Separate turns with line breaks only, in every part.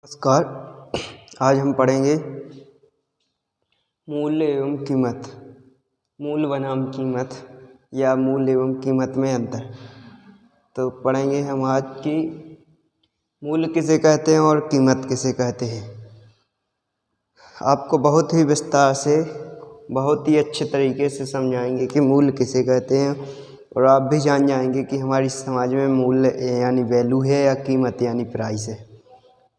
नमस्कार। आज हम पढ़ेंगे मूल्य एवं कीमत। मूल्य बनाम कीमत या मूल्य एवं कीमत में अंतर। तो पढ़ेंगे हम आज की मूल्य किसे कहते हैं और कीमत किसे कहते हैं। आपको बहुत ही विस्तार से बहुत ही अच्छे तरीके से समझाएंगे कि मूल्य किसे कहते हैं और आप भी जान जाएंगे कि हमारी समाज में मूल्य यानी वैल्यू है या कीमत यानी प्राइस है।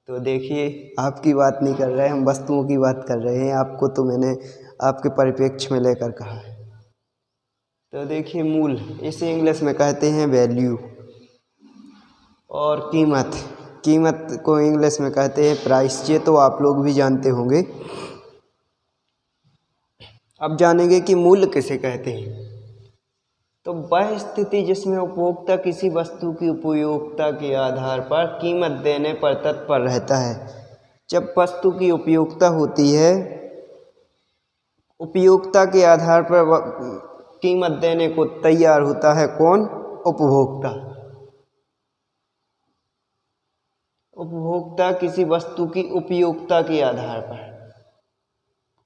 तो देखिए, आपकी बात नहीं कर रहे, हम वस्तुओं की बात कर रहे हैं। आपको तो मैंने आपके परिप्रेक्ष्य में लेकर कहा है। तो देखिए, मूल्य इसे इंग्लिश में कहते हैं वैल्यू, और कीमत को इंग्लिश में कहते हैं प्राइस। ये तो आप लोग भी जानते होंगे। अब जानेंगे कि मूल्य किसे कहते हैं। तो वह स्थिति जिसमें उपभोक्ता किसी वस्तु की उपयोगिता के आधार पर कीमत देने पर तत्पर रहता है। जब वस्तु की उपयोगिता होती है, उपयोगिता के आधार पर कीमत देने को तैयार होता है कौन? उपभोक्ता। उपभोक्ता किसी वस्तु की उपयोगिता के आधार पर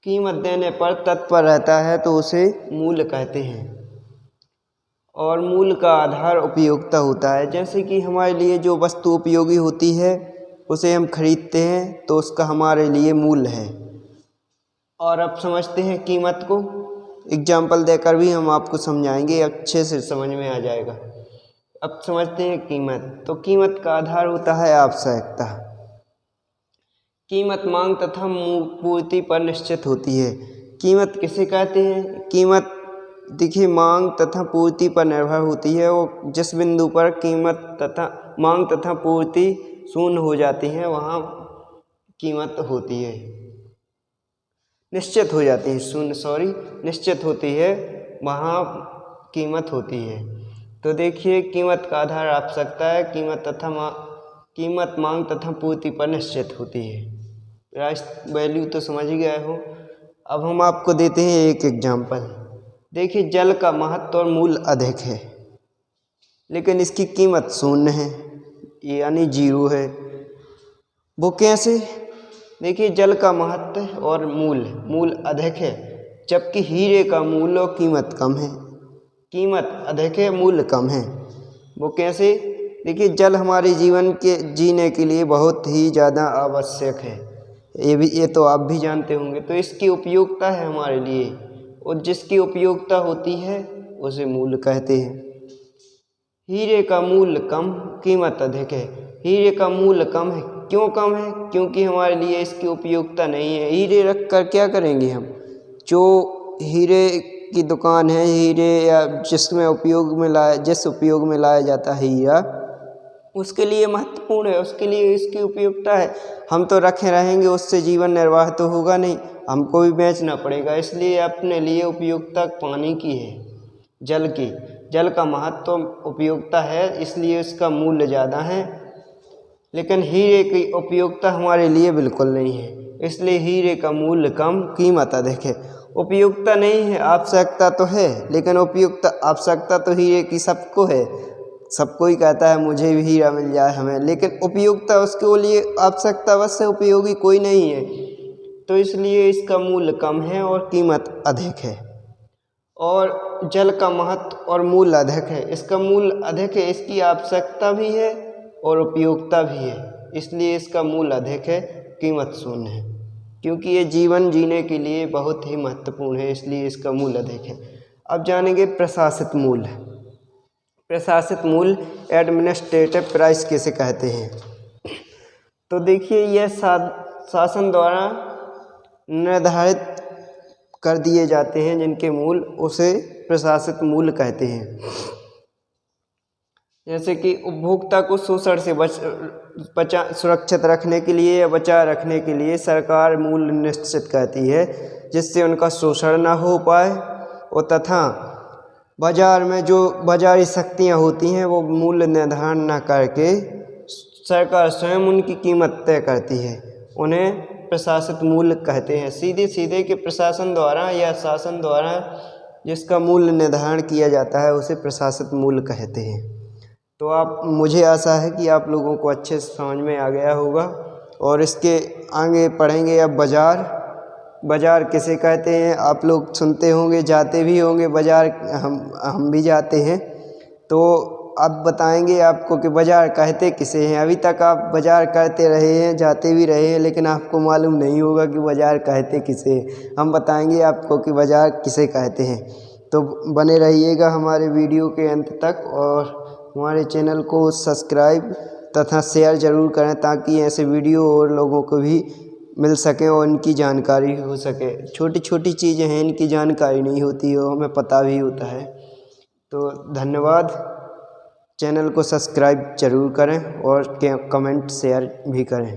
कीमत देने पर तत्पर रहता है तो उसे मूल्य कहते हैं। और मूल्य का आधार उपयोगिता होता है। जैसे कि हमारे लिए जो वस्तु उपयोगी होती है उसे हम खरीदते हैं तो उसका हमारे लिए मूल्य है। और अब समझते हैं कीमत को। एग्जाम्पल देकर भी हम आपको समझाएंगे, अच्छे से समझ में आ जाएगा। अब समझते हैं कीमत। तो कीमत का आधार होता है आवश्यकता। कीमत मांग तथा पूर्ति पर निश्चित होती है। कीमत किसे कहते हैं? कीमत देखिए मांग तथा पूर्ति पर निर्भर होती है। वो जिस बिंदु पर कीमत तथा मांग तथा पूर्ति शून्य हो जाती है वहाँ कीमत होती है, निश्चित हो जाती है, निश्चित होती है, वहाँ कीमत होती है। तो देखिए, कीमत का आधार आवश्यकता है। कीमत मांग तथा पूर्ति पर निश्चित होती है। प्राइस वैल्यू तो समझ ही गए हो। अब हम आपको देते हैं एक एग्जाम्पल। देखिए, जल का महत्व और मूल्य अधिक है लेकिन इसकी कीमत शून्य है यानी 0 है। वो कैसे? देखिए, जल का महत्व और मूल्य अधिक है जबकि हीरे का मूल्य और कीमत कम है। कीमत अधिक है, मूल्य कम है। वो कैसे? देखिए, जल हमारे जीवन के जीने के लिए बहुत ही ज़्यादा आवश्यक है। ये तो आप भी जानते होंगे। तो इसकी उपयोगिता है हमारे लिए, और जिसकी उपयोगिता होती है उसे मूल्य कहते हैं। हीरे का मूल्य कम, कीमत अधिक है। हीरे का मूल्य कम है। क्यों कम है? क्योंकि हमारे लिए इसकी उपयोगिता नहीं है। हीरे रख कर क्या करेंगे हम? जो हीरे की दुकान है, हीरे या जिस उपयोग में लाया जाता है हीरा, उसके लिए महत्वपूर्ण है, उसके लिए इसकी उपयोगिता है। हम तो रखे रहेंगे, उससे जीवन निर्वाह तो होगा नहीं, हमको भी बेचना पड़ेगा। इसलिए अपने लिए उपयोगिता पानी की है, जल की। जल का महत्व उपयोगिता है, इसलिए इसका मूल्य ज़्यादा है। लेकिन हीरे की उपयोगिता हमारे लिए बिल्कुल नहीं है, इसलिए हीरे का मूल्य कम, कीमत अधिक है। उपयोगिता नहीं है, आवश्यकता तो है, लेकिन आवश्यकता तो हीरे की सबको है। सबको ही कहता है मुझे भी हीरा मिल जाए हमें, लेकिन उपयोगिता उसके लिए आवश्यकता बस से उपयोगी कोई नहीं है। तो इसलिए इसका मूल्य कम है और कीमत अधिक है। और जल का महत्व और मूल्य अधिक है। इसका मूल्य अधिक है, इसकी आवश्यकता भी है और उपयोगिता भी है, इसलिए इसका मूल्य अधिक है, कीमत शून्य है। क्योंकि ये जीवन जीने के लिए बहुत ही महत्वपूर्ण है, इसलिए इसका मूल्य अधिक है। अब जानेंगे प्रशासित मूल्य। प्रशासित मूल्य एडमिनिस्ट्रेटिव प्राइस किसे कहते हैं। तो देखिए, यह शासन द्वारा निर्धारित कर दिए जाते हैं जिनके मूल्य, उसे प्रशासित मूल्य कहते हैं। जैसे कि उपभोक्ता को शोषण से सुरक्षित रखने के लिए या बचाए रखने के लिए सरकार मूल्य निश्चित करती है जिससे उनका शोषण ना हो पाए, और तथा बाजार में जो बाजारी शक्तियाँ होती हैं वो मूल्य निर्धारण न करके सरकार स्वयं उनकी कीमत तय करती है। उन्हें प्रशासित मूल्य कहते हैं। सीधे के प्रशासन द्वारा या शासन द्वारा जिसका मूल्य निर्धारण किया जाता है उसे प्रशासित मूल्य कहते हैं। तो मुझे आशा है कि आप लोगों को अच्छे से समझ में आ गया होगा।
और इसके आगे पढ़ेंगे अब बाज़ार। बाज़ार किसे कहते हैं आप लोग सुनते होंगे, जाते भी होंगे बाज़ार, हम भी जाते हैं। तो अब बताएंगे आपको कि बाज़ार कहते किसे हैं। अभी तक आप बाज़ार कहते रहे हैं, जाते भी रहे हैं, लेकिन आपको मालूम नहीं होगा कि बाज़ार कहते किसे हैं। हम बताएंगे आपको कि बाज़ार किसे कहते हैं। तो बने रहिएगा हमारे वीडियो के अंत तक और हमारे चैनल को सब्सक्राइब तथा शेयर ज़रूर करें, ताकि ऐसे वीडियो और लोगों को भी मिल सके और इनकी जानकारी हो सके। छोटी छोटी चीज़ें हैं, इनकी जानकारी नहीं होती है, हमें पता भी होता है। तो धन्यवाद। चैनल को सब्सक्राइब ज़रूर करें और कमेंट शेयर भी करें।